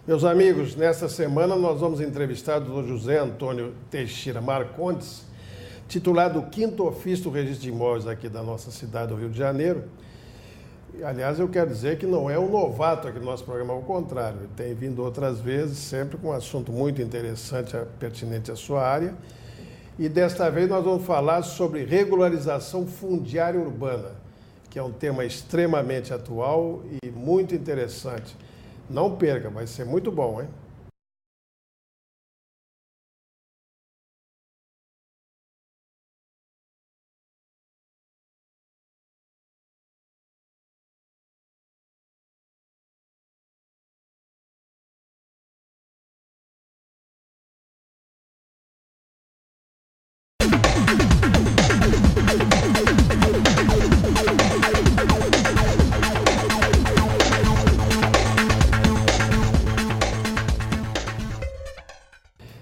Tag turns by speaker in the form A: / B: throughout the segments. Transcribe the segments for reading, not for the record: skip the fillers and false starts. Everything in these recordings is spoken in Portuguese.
A: Meus amigos, nesta semana nós vamos entrevistar o Dr. José Antônio Teixeira Marcondes, titular do 5º Ofício do Registro de Imóveis aqui da nossa cidade do Rio de Janeiro. Aliás, eu quero dizer que não é um novato aqui no nosso programa, ao contrário, ele tem vindo outras vezes, sempre com um assunto muito interessante, pertinente à sua área. E desta vez nós vamos falar sobre regularização fundiária urbana, que é um tema extremamente atual e muito interessante. Não perca, vai ser muito bom, hein?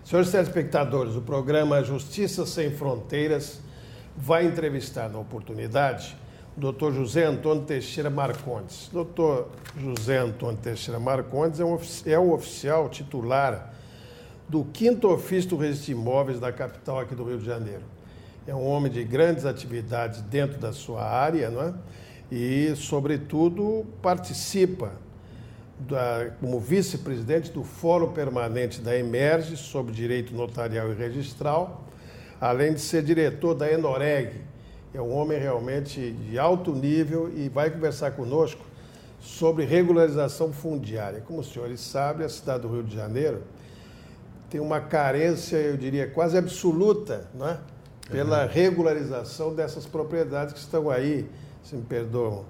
A: Senhores telespectadores, o programa Justiça Sem Fronteiras vai entrevistar na oportunidade o Dr. José Antônio Teixeira Marcondes. Dr. José Antônio Teixeira Marcondes é o oficial titular do 5º Ofício do Registro de Imóveis da capital aqui do Rio de Janeiro. É um homem de grandes atividades dentro da sua área, não é? E, sobretudo, participa como vice-presidente do Fórum Permanente da Emerge sobre Direito Notarial e Registral, além de ser diretor da Enoreg. É um homem realmente de alto nível e vai conversar conosco sobre regularização fundiária. Como os senhores sabem, a cidade do Rio de Janeiro tem uma carência, eu diria, quase absoluta, não é? Pela regularização dessas propriedades que estão aí, se me perdoem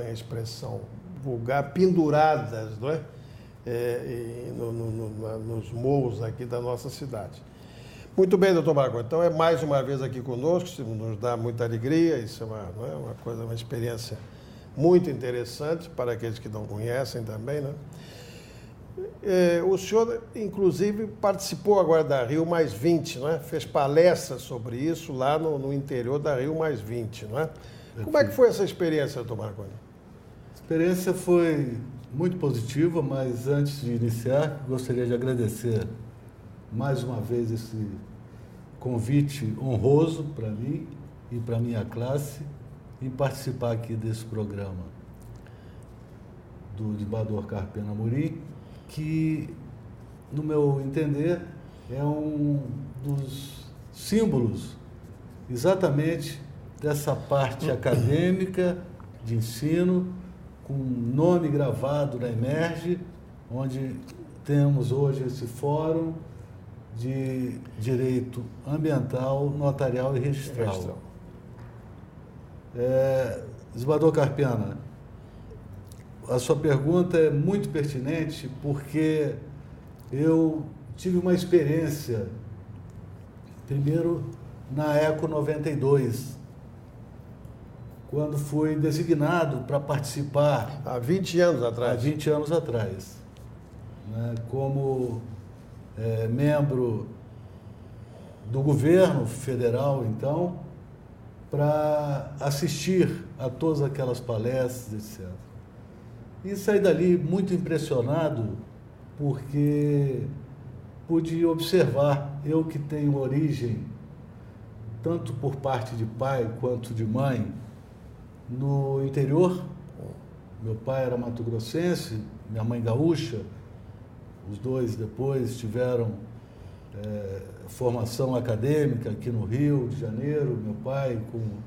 A: a expressão vulgar, penduradas, não é? Nos morros aqui da nossa cidade. Muito bem, doutor Marcondes. Então, é mais uma vez aqui conosco, isso nos dá muita alegria, isso é uma coisa, uma experiência muito interessante para aqueles que não conhecem também, né? O senhor, inclusive, participou agora da Rio Mais 20, não é? Fez palestras sobre isso lá no interior da Rio Mais 20, não é? Como é que foi essa experiência, doutor Marcondes?
B: A experiência foi muito positiva, mas antes de iniciar, gostaria de agradecer mais uma vez esse convite honroso para mim e para a minha classe em participar aqui desse programa do desembargador Carpena Amorim, que, no meu entender, é um dos símbolos exatamente dessa parte acadêmica de ensino, com nome gravado na Emerge, onde temos hoje esse fórum de direito ambiental, notarial e registral. Desembargador Carpena, a sua pergunta é muito pertinente porque eu tive uma experiência, primeiro na ECO 92, quando fui designado para participar...
A: Há 20 anos atrás.
B: Há 20 anos atrás, né, como membro do governo federal, então, para assistir a todas aquelas palestras, etc. E saí dali muito impressionado, porque pude observar, eu que tenho origem, tanto por parte de pai quanto de mãe, no interior. Meu pai era mato-grossense, minha mãe gaúcha, os dois depois tiveram formação acadêmica aqui no Rio de Janeiro, meu pai como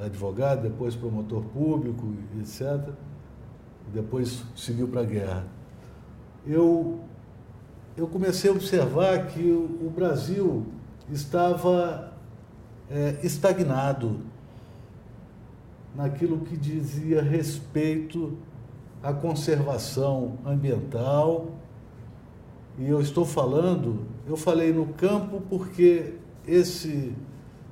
B: advogado, depois promotor público, etc. Depois seguiu para a guerra. Eu comecei a observar que o Brasil estava estagnado naquilo que dizia respeito à conservação ambiental. E eu falei no campo porque esse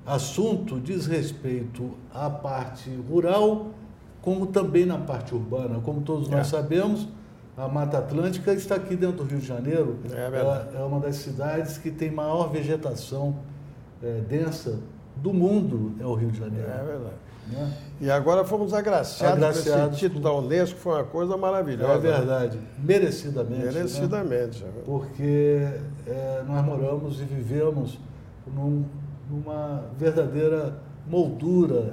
B: assunto diz respeito à parte rural, como também na parte urbana. Como todos nós sabemos, a Mata Atlântica está aqui dentro do Rio de Janeiro. É uma das cidades que tem maior vegetação densa do mundo é o Rio de Janeiro.
A: É verdade.
B: Né?
A: E agora fomos agraciados com esse título da Unesco, foi uma coisa maravilhosa.
B: É verdade, merecidamente.
A: Merecidamente.
B: Né? Porque nós moramos e vivemos numa verdadeira moldura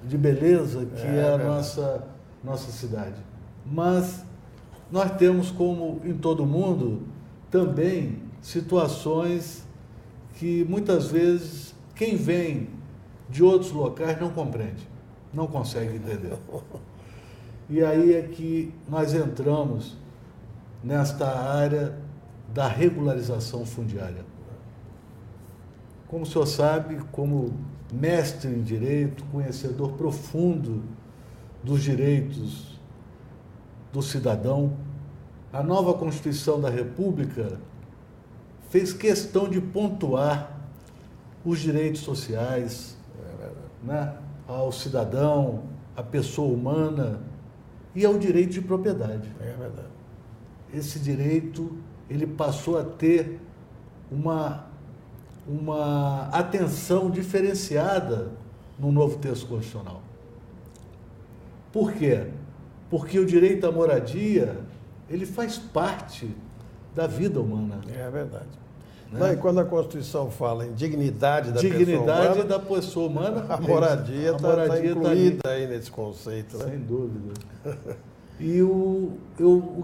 B: de beleza que é a nossa cidade. Mas nós temos, como em todo mundo, também situações que muitas vezes quem vem de outros locais não compreende, não consegue entender. E aí é que nós entramos nesta área da regularização fundiária. Como o senhor sabe, como mestre em direito, conhecedor profundo dos direitos do cidadão, a nova Constituição da República fez questão de pontuar os direitos sociais, né, ao cidadão, à pessoa humana e ao direito de propriedade.
A: É verdade.
B: Esse direito, ele passou a ter uma atenção diferenciada no novo texto constitucional. Por quê? Porque o direito à moradia, ele faz parte da vida humana.
A: É verdade.
B: Né?
A: E quando a Constituição fala em dignidade
B: da pessoa humana,
A: a moradia está incluída aí nesse conceito.
B: Sem
A: né?
B: dúvida. E o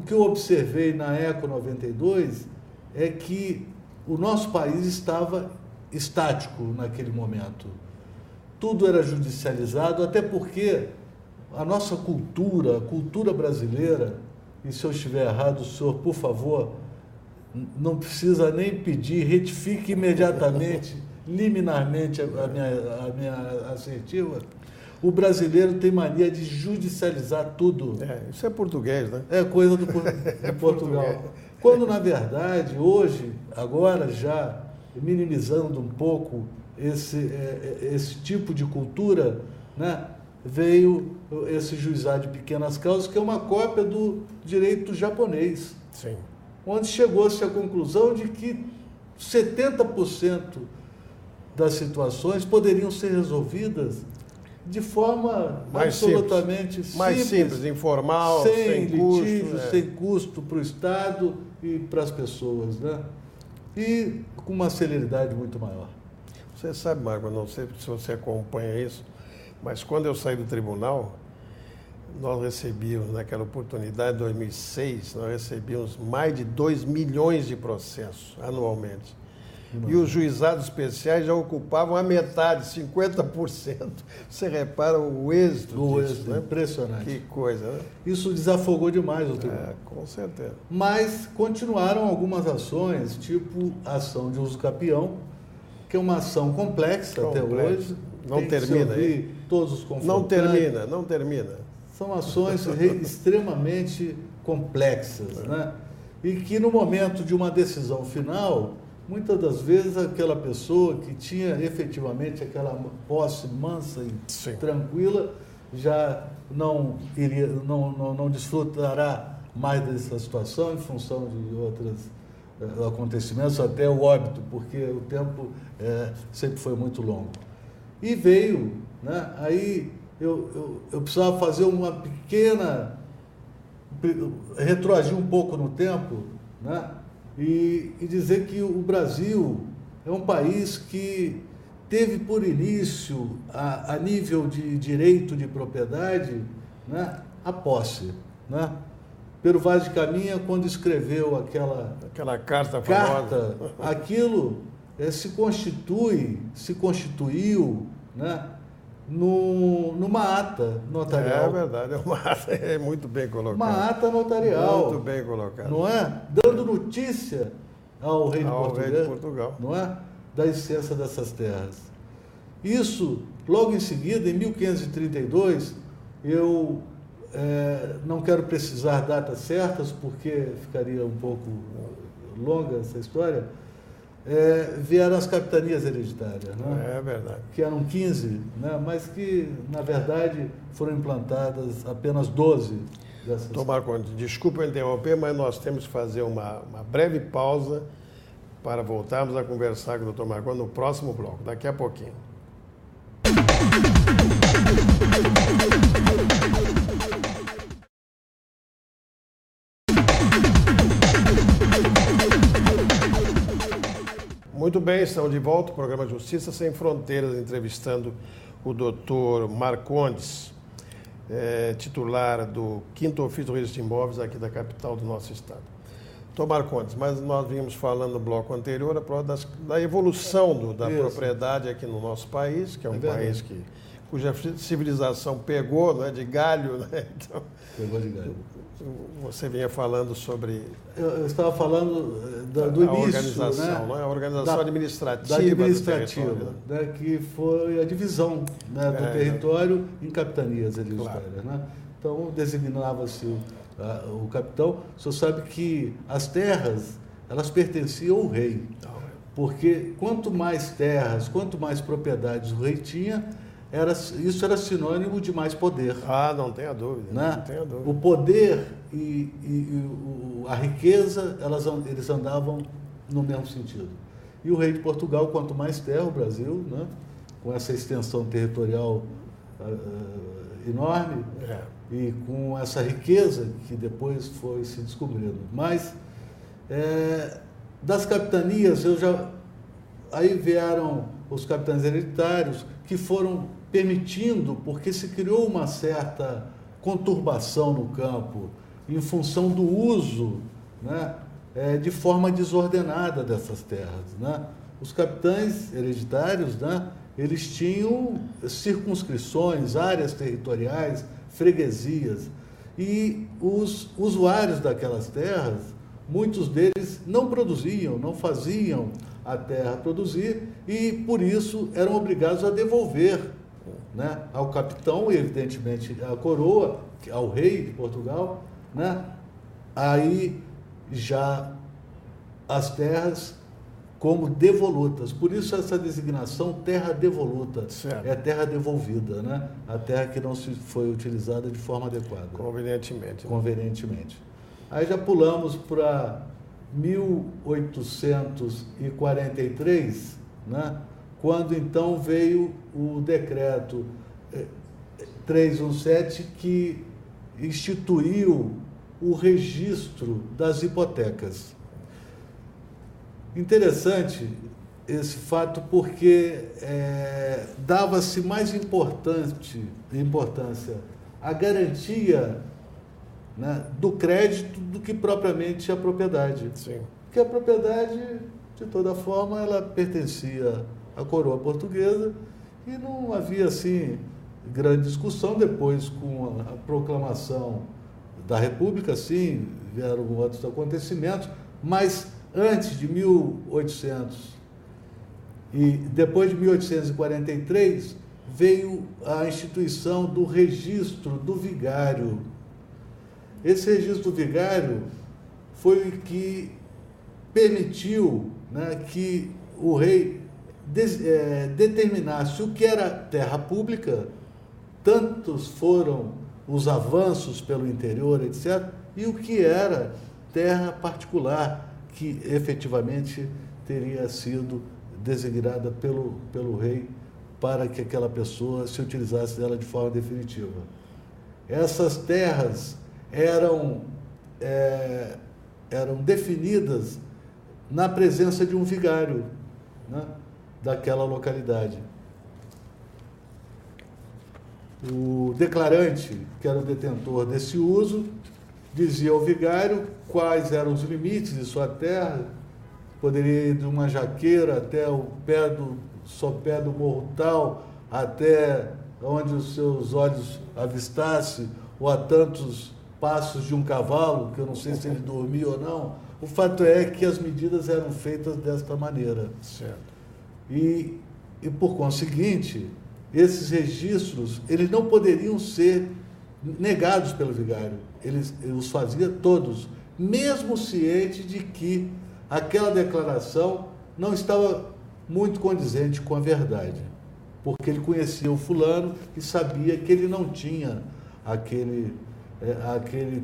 B: que eu observei na ECO 92 é que o nosso país estava estático naquele momento. Tudo era judicializado, até porque a nossa cultura, a cultura brasileira, e se eu estiver errado, o senhor, por favor, não precisa nem pedir, retifique imediatamente, liminarmente a minha assertiva. O brasileiro tem mania de judicializar tudo.
A: Isso é português, né?
B: É coisa de Portugal. Quando, na verdade, hoje, agora já minimizando um pouco esse tipo de cultura, né, veio esse juizado de pequenas causas, que é uma cópia do direito japonês.
A: Sim. Onde
B: chegou-se à conclusão de que 70% das situações poderiam ser resolvidas de forma absolutamente
A: simples, informal,
B: sem litígio, sem custo para o Estado e para as pessoas, né? E com uma celeridade muito maior.
A: Você sabe, Marco, não sei se você acompanha isso, mas quando eu saí do tribunal, nós recebíamos, naquela oportunidade, em 2006, nós recebíamos mais de 2 milhões de processos anualmente. E os juizados especiais já ocupavam a metade, 50%. Você repara o êxito disso, né?
B: Impressionante.
A: Que coisa, né?
B: Isso desafogou demais o tribunal.
A: Com certeza.
B: Mas continuaram algumas ações, tipo a ação de uso capião, que é uma ação complexa até hoje.
A: Não termina aí.
B: Todos os confrontantes.
A: Não termina.
B: São ações extremamente complexas, né? E que no momento de uma decisão final, muitas das vezes aquela pessoa que tinha efetivamente aquela posse mansa e tranquila já não desfrutará mais dessa situação em função de outros acontecimentos, até o óbito, porque o tempo sempre foi muito longo. E veio, né? Aí eu precisava fazer uma pequena, retroagir um pouco no tempo, né? E dizer que o Brasil é um país que teve por início, a nível de direito de propriedade, né, a posse, né? Pero Vaz de Caminha, quando escreveu aquela
A: carta famosa,
B: aquilo se constituiu, né, numa ata notarial.
A: É verdade, uma ata é muito bem colocada.
B: Uma ata notarial.
A: Muito bem colocada.
B: Não é? Dando notícia ao rei de
A: Portugal.
B: Não é? Da existência dessas terras. Isso, logo em seguida, em 1532, eu não quero precisar datas certas, porque ficaria um pouco longa essa história, vieram as capitanias hereditárias, né?
A: É verdade.
B: Que eram 15, né? Mas que, na verdade, foram implantadas apenas 12 dessas.
A: Marco, desculpa eu interromper, mas nós temos que fazer uma breve pausa para voltarmos a conversar com o Dr. Marcondes no próximo bloco, daqui a pouquinho. Muito bem, estamos de volta, o programa Justiça Sem Fronteiras, entrevistando o Dr. Marcondes, titular do 5º Ofício do Registro de Imóveis aqui da capital do nosso estado. Dr. Marcondes, mas nós vínhamos falando no bloco anterior da evolução da propriedade aqui no nosso país, que é um país cuja civilização pegou, né, de galho, né? Então,
B: pegou de galho.
A: Você vinha falando sobre...
B: Eu estava falando do início,
A: organização, né? A organização administrativa,
B: da administrativa, né? Que foi a divisão, né, do território em capitanias hereditárias. Claro. Né? Então, designava-se o capitão. O senhor sabe que as terras, elas pertenciam ao rei, porque quanto mais terras, quanto mais propriedades o rei tinha, isso era sinônimo de mais poder.
A: Não tenha dúvida. Né? Não tenha dúvida.
B: O poder e a riqueza, eles andavam no mesmo sentido. E o rei de Portugal, quanto mais terra, o Brasil, né, com essa extensão territorial enorme, e com essa riqueza que depois foi se descobrindo. Mas, das capitanias, aí vieram os capitães hereditários, que foram permitindo, porque se criou uma certa conturbação no campo, em função do uso, né, de forma desordenada dessas terras. Né? Os capitães hereditários, né, eles tinham circunscrições, áreas territoriais, freguesias, e os usuários daquelas terras, muitos deles não produziam, não faziam a terra produzir, e por isso eram obrigados a devolver, né, ao capitão e evidentemente à coroa, ao rei de Portugal, né, aí já as terras como devolutas. Por isso essa designação terra devoluta, certo. É terra devolvida, né, a terra que não se foi utilizada de forma adequada.
A: Convenientemente. Né?
B: Convenientemente. Aí já pulamos para 1843, né, quando então veio o decreto 317, que instituiu o registro das hipotecas. Interessante esse fato porque dava-se mais importância à garantia, né, do crédito do que propriamente a propriedade.
A: Sim.
B: Porque a propriedade, de toda forma, ela pertencia à coroa portuguesa e não havia, assim, grande discussão. Depois, com a proclamação da República, sim, vieram outros acontecimentos, mas antes de 1800 e depois de 1843, veio a instituição do registro do vigário. Esse registro do vigário foi o que permitiu, né, que o rei determinasse o que era terra pública, tantos foram os avanços pelo interior, etc., e o que era terra particular, que efetivamente teria sido designada pelo rei para que aquela pessoa se utilizasse dela de forma definitiva. Essas terras eram definidas na presença de um vigário, né, daquela localidade. O declarante, que era o detentor desse uso, dizia ao vigário quais eram os limites de sua terra. Poderia ir de uma jaqueira até o sopé do morro tal, até onde os seus olhos avistassem, ou a tantos passos de um cavalo, que eu não sei se ele dormia ou não. O fato é que as medidas eram feitas desta maneira.
A: Certo.
B: E por conseguinte, esses registros, eles não poderiam ser negados pelo vigário. Ele os fazia todos, mesmo ciente de que aquela declaração não estava muito condizente com a verdade, porque ele conhecia o fulano e sabia que ele não tinha aquele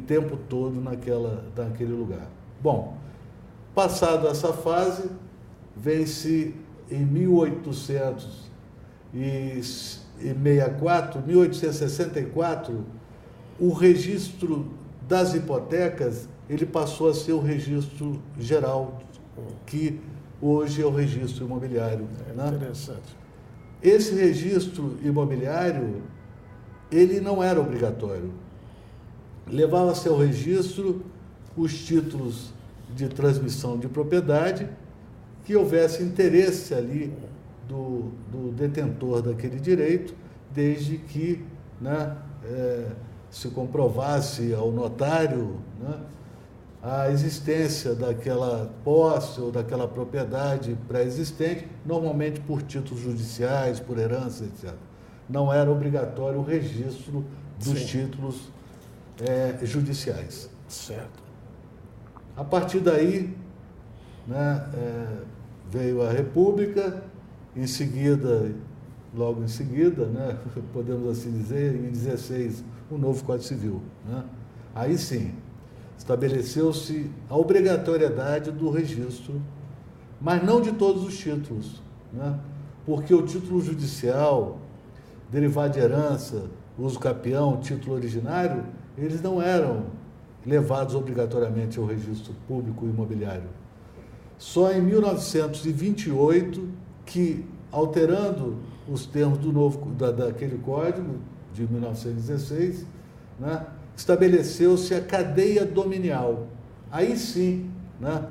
B: tempo todo naquele lugar. Bom, passado essa fase, vence em 1864, o registro das hipotecas, ele passou a ser o registro geral, que hoje é o registro imobiliário.
A: Interessante.
B: Esse registro imobiliário, ele não era obrigatório. Levava-se ao registro os títulos de transmissão de propriedade, que houvesse interesse ali do detentor daquele direito, desde que, né, se comprovasse ao notário, né, a existência daquela posse ou daquela propriedade pré-existente, normalmente por títulos judiciais, por herança, etc. Não era obrigatório o registro dos títulos judiciais.
A: Certo.
B: A partir daí, né, veio a República, em seguida, logo em seguida, né, podemos assim dizer, em 16, o novo Código Civil. Né? Aí sim, estabeleceu-se a obrigatoriedade do registro, mas não de todos os títulos, né? Porque o título judicial, derivado de herança, uso capião, título originário, eles não eram levados obrigatoriamente ao registro público imobiliário. Só em 1928 que, alterando os termos daquele código de 1916, né, estabeleceu-se a cadeia dominial. Aí sim, né,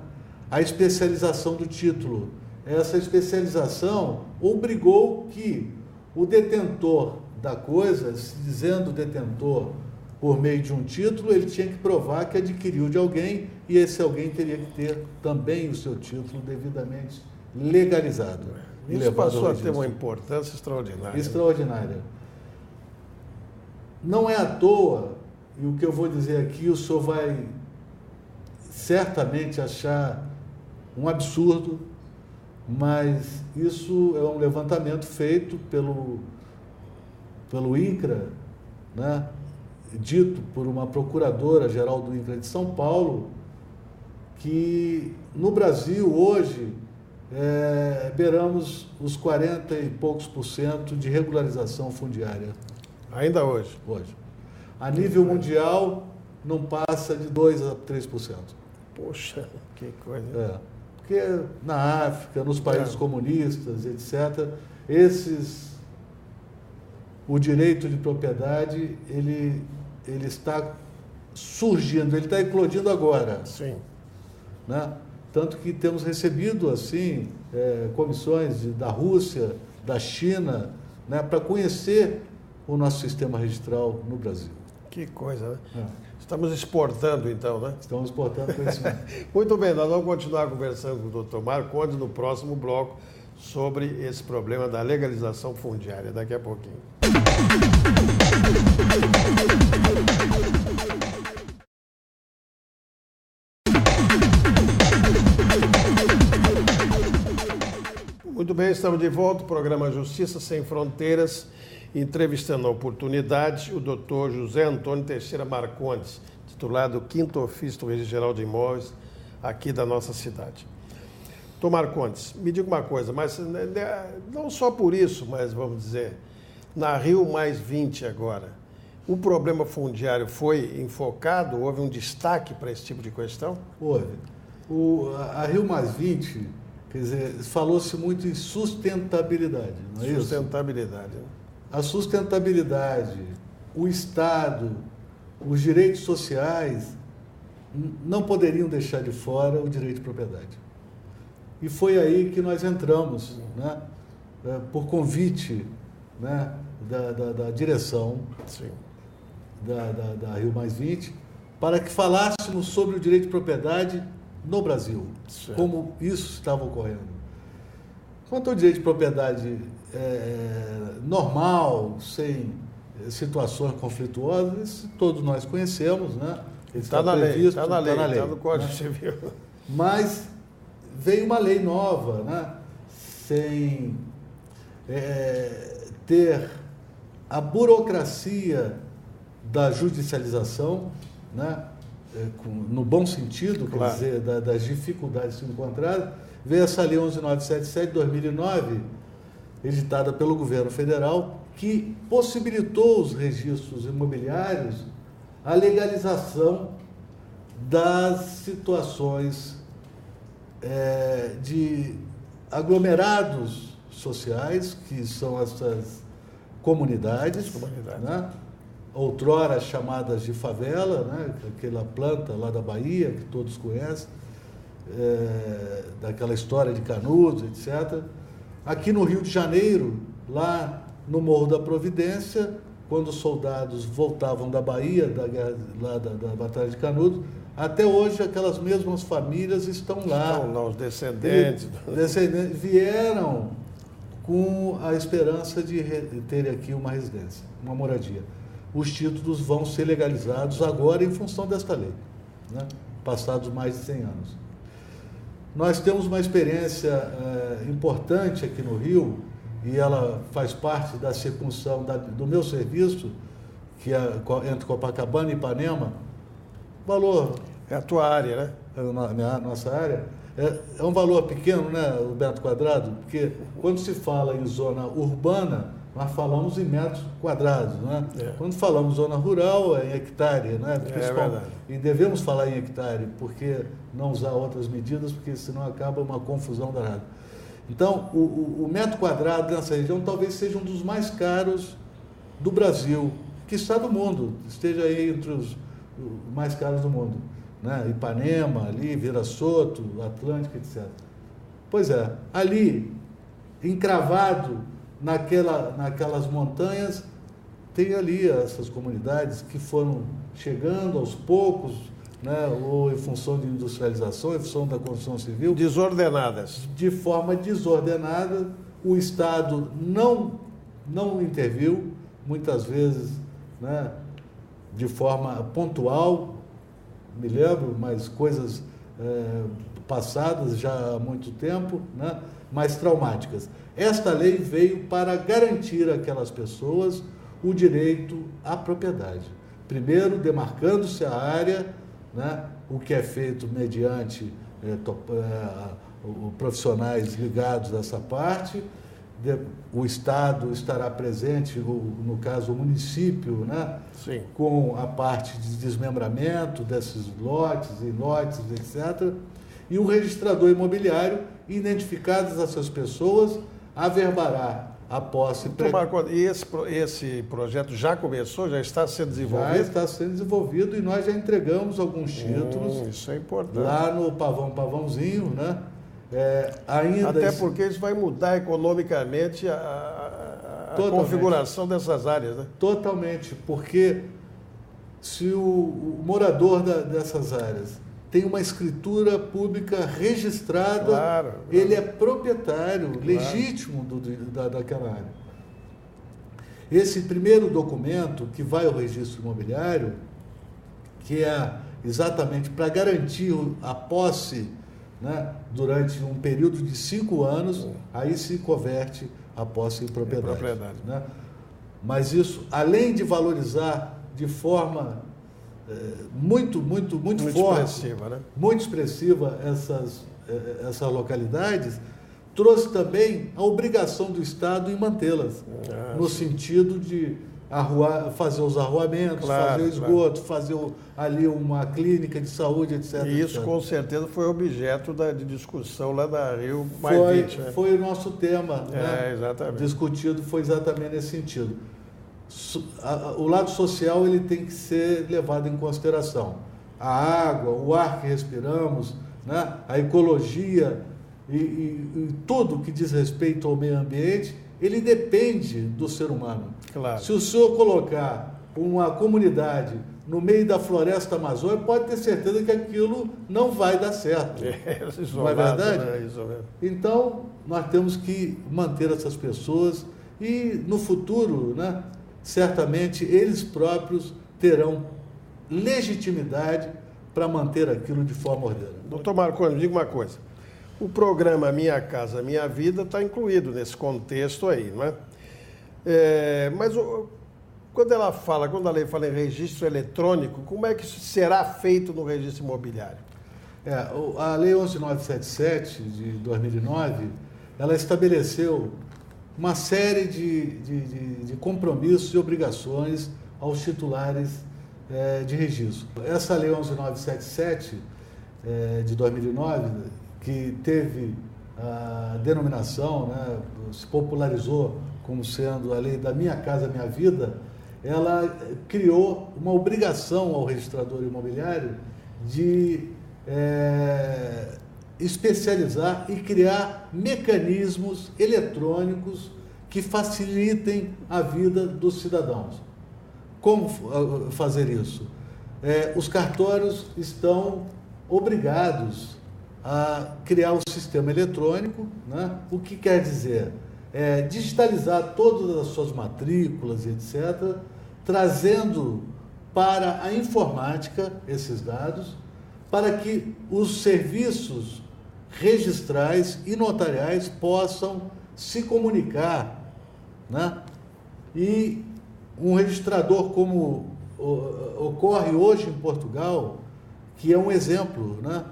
B: a especialização do título. Essa especialização obrigou que o detentor da coisa, se dizendo detentor por meio de um título, ele tinha que provar que adquiriu de alguém, e esse alguém teria que ter também o seu título devidamente legalizado.
A: Isso passou a ter uma importância extraordinária.
B: Extraordinária. Não é à toa, e o que eu vou dizer aqui, o senhor vai certamente achar um absurdo, mas isso é um levantamento feito pelo INCRA, né, dito por uma procuradora-geral do INCRA de São Paulo, que no Brasil hoje beiramos os 40 e poucos % de regularização fundiária.
A: Ainda hoje?
B: Hoje. A nível mundial, não passa de 2 a 3%.
A: Poxa, que coisa.
B: Porque na África, nos países comunistas, etc., o direito de propriedade, ele está surgindo, ele está eclodindo agora.
A: Sim.
B: Né? Tanto que temos recebido, assim, comissões da Rússia, da China, né, para conhecer o nosso sistema registral no Brasil.
A: Que coisa, né? Estamos exportando, então, né?
B: Estamos exportando conhecimento.
A: Muito bem, nós vamos continuar conversando com o Dr. Marcondes no próximo bloco sobre esse problema da legalização fundiária, daqui a pouquinho. Muito bem, estamos de volta, o programa Justiça Sem Fronteiras, entrevistando a oportunidade o doutor José Antônio Teixeira Marcondes, titular do 5º Ofício do Registro Geral de Imóveis, aqui da nossa cidade. Doutor Marcondes, me diga uma coisa, mas não só por isso, mas vamos dizer, na Rio+20 agora, o problema fundiário foi enfocado, houve um destaque para esse tipo de questão?
B: Houve. A Rio+20, quer dizer, falou-se muito em sustentabilidade, não é isso?
A: Sustentabilidade. Né?
B: A sustentabilidade, o Estado, os direitos sociais não poderiam deixar de fora o direito de propriedade. E foi aí que nós entramos, né, por convite, né, da direção da Rio+20, para que falássemos sobre o direito de propriedade no Brasil, como isso estava ocorrendo. Quanto ao direito de propriedade normal, sem situações conflituosas, isso todos nós conhecemos, né?
A: Está na lei, está no Código Civil.
B: Mas veio uma lei nova, né? Sem ter a burocracia da judicialização, né? No bom sentido, claro. Quer dizer, das dificuldades encontradas, veio essa Lei 11.977 de 2009, editada pelo governo federal, que possibilitou os registros imobiliários a legalização das situações de aglomerados sociais, que são essas comunidades. Né? Outrora chamadas de favela, né? Aquela planta lá da Bahia, que todos conhecem, daquela história de Canudos, etc. Aqui no Rio de Janeiro, lá no Morro da Providência, quando os soldados voltavam da Bahia, da Batalha de Canudos, até hoje aquelas mesmas famílias estão lá.
A: Estão lá, os descendentes.
B: Vieram com a esperança de ter aqui uma residência, uma moradia. Os títulos vão ser legalizados agora em função desta lei, né? Passados mais de 100 anos. Nós temos uma experiência importante aqui no Rio, e ela faz parte da circunção do meu serviço, que é entre Copacabana e Ipanema. Valor...
A: É a tua área, né?
B: Nossa área. É um valor pequeno, né, o metro quadrado? Porque quando se fala em zona urbana, nós falamos em metros quadrados, né? Quando falamos zona rural, é em hectare, né? E devemos falar em hectare, porque não usar outras medidas, porque senão acaba uma confusão danada. Então, o metro quadrado nessa região talvez seja um dos mais caros do Brasil, que está do mundo, esteja aí entre os mais caros do mundo, né? Ipanema, ali, Vira-Soto, Atlântico, etc. Pois é, ali, encravado naquelas montanhas, tem ali essas comunidades que foram chegando aos poucos, né? Ou em função de industrialização, em função da construção civil.
A: Desordenadas.
B: De forma desordenada, o Estado não interviu, muitas vezes, né? De forma pontual, me lembro, mas coisas passadas já há muito tempo, né? Mas traumáticas. Esta lei veio para garantir àquelas pessoas o direito à propriedade. Primeiro, demarcando-se a área, né? O que é feito mediante profissionais ligados a essa parte. O Estado estará presente, no caso o município, né?
A: Sim.
B: Com a parte de desmembramento desses lotes e lotes, etc. E o registrador imobiliário, identificadas essas pessoas, averbará a posse.
A: E esse projeto já começou, já está sendo desenvolvido?
B: Já está sendo desenvolvido e nós já entregamos alguns títulos.
A: Isso é importante.
B: Lá no Pavãozinho, né?
A: Até porque isso vai mudar economicamente a configuração dessas áreas, né?
B: Totalmente, porque se o morador dessas áreas tem uma escritura pública registrada,
A: claro.
B: Ele é proprietário legítimo daquela área. Esse primeiro documento que vai ao registro imobiliário, que é exatamente para garantir a posse, né, durante um período de 5 anos, aí se converte a posse em propriedade. Né? Mas isso, além de valorizar de forma muito forte,
A: expressiva, né?
B: Muito expressiva essas localidades, trouxe também a obrigação do Estado em mantê-las, no sentido de fazer os arruamentos, fazer o esgoto, fazer ali uma clínica de saúde, etc.
A: E isso,
B: etc.
A: com certeza, foi objeto de discussão lá da Rio
B: +20. Né? Foi o nosso tema, né?
A: Exatamente.
B: Discutido foi exatamente nesse sentido. O lado social ele tem que ser levado em consideração. A água, o ar que respiramos, né? A ecologia e tudo que diz respeito ao meio ambiente, ele depende do ser humano.
A: Claro.
B: Se o senhor colocar uma comunidade no meio da floresta amazônica, pode ter certeza que aquilo não vai dar certo. Não é verdade? Então, nós temos que manter essas pessoas e, no futuro, né, certamente, eles próprios terão legitimidade para manter aquilo de forma ordeira.
A: Doutor Marconi, me diga uma coisa. O programa Minha Casa Minha Vida está incluído nesse contexto aí, não é? Mas quando a lei fala em registro eletrônico, como é que isso será feito no registro imobiliário?
B: A Lei 11.977, de 2009, ela estabeleceu uma série de compromissos e obrigações aos titulares de registro. Essa Lei 11.977, de 2009, que teve a denominação, né, se popularizou como sendo a Lei da Minha Casa Minha Vida, ela criou uma obrigação ao registrador imobiliário de especializar e criar mecanismos eletrônicos que facilitem a vida dos cidadãos. Como fazer isso? Os cartórios estão obrigados a criar um sistema eletrônico, né? O que quer dizer? Digitalizar todas as suas matrículas, etc., trazendo para a informática esses dados, para que os serviços registrais e notariais possam se comunicar, né? E um registrador, como ocorre hoje em Portugal, que é um exemplo, né,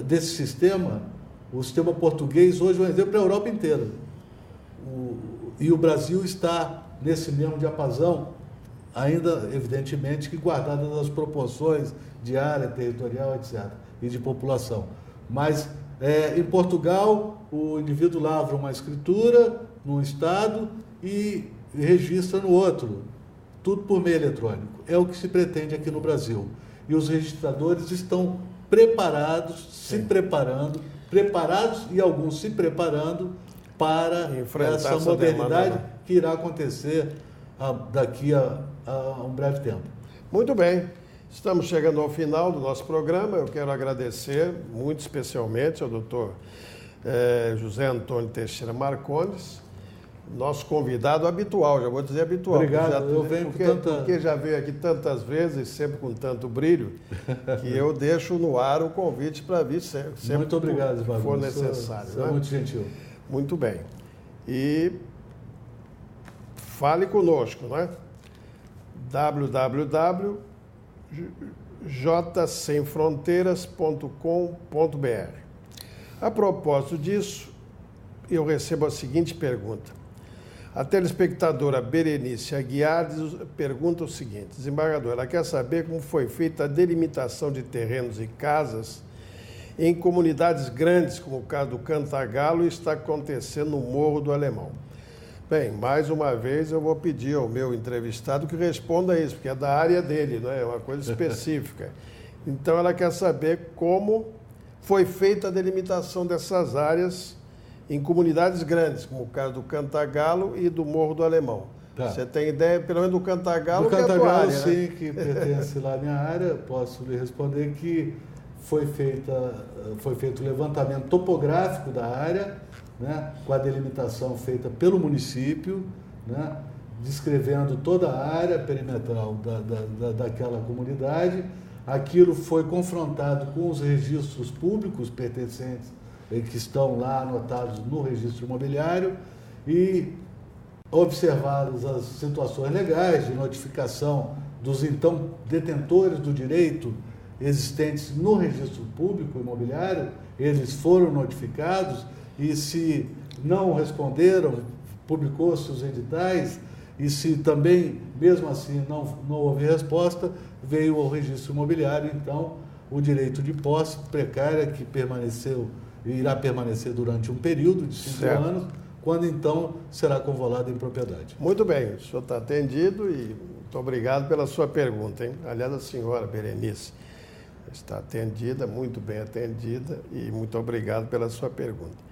B: desse sistema, o sistema português hoje é um exemplo para a Europa inteira. E o Brasil está nesse mesmo diapasão, ainda, evidentemente, que guardadas as proporções de área territorial, etc., e de população. Mas, em Portugal, o indivíduo lavra uma escritura num estado e registra no outro, tudo por meio eletrônico. É o que se pretende aqui no Brasil. E os registradores estão preparados, se preparando, preparados e alguns se preparando para essa modernidade que irá acontecer daqui a um breve tempo.
A: Muito bem. Estamos chegando ao final do nosso programa. Eu quero agradecer muito especialmente ao doutor José Antônio Teixeira Marcondes, nosso convidado habitual, já vou dizer habitual.
B: Obrigado, eu venho
A: porque já veio aqui tantas vezes, sempre com tanto brilho, que eu deixo no ar o convite para vir sempre
B: muito obrigado,
A: que for necessário.
B: Você é muito gentil.
A: Muito bem. E fale conosco, não é? www.jsemfronteiras.com.br. A propósito disso, eu recebo a seguinte pergunta. A telespectadora Berenice Aguiar pergunta o seguinte: desembargador, ela quer saber como foi feita a delimitação de terrenos e casas em comunidades grandes, como o caso do Cantagalo, e está acontecendo no Morro do Alemão. Bem, mais uma vez eu vou pedir ao meu entrevistado que responda isso, porque é da área dele, não é? É uma coisa específica. Então ela quer saber como foi feita a delimitação dessas áreas em comunidades grandes, como o caso do Cantagalo e do Morro do Alemão. Tá. Você tem ideia, pelo menos do Cantagalo,
B: do Cantagalo,
A: que é a tua área,
B: sim,
A: né?
B: Que pertence lá à minha área. Posso lhe responder que foi feito o levantamento topográfico da área, né, com a delimitação feita pelo município, né, descrevendo toda a área perimetral daquela comunidade. Aquilo foi confrontado com os registros públicos pertencentes que estão lá anotados no registro imobiliário e observadas as situações legais de notificação dos então detentores do direito existentes no registro público imobiliário. Eles foram notificados e, se não responderam, publicou-se os editais, e se também, mesmo assim, não houve resposta, veio ao registro imobiliário, então, o direito de posse precária, que irá permanecer durante um período de 5 anos, quando então será convolado em propriedade.
A: Muito bem, o senhor está atendido e muito obrigado pela sua pergunta, hein? Aliás, a senhora Berenice está atendida, muito bem atendida, e muito obrigado pela sua pergunta.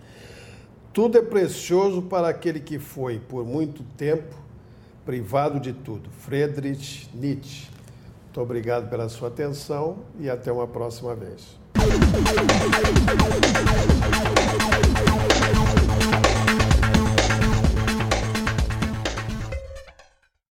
A: Tudo é precioso para aquele que foi, por muito tempo, privado de tudo. Friedrich Nietzsche. Muito obrigado pela sua atenção e até uma próxima vez.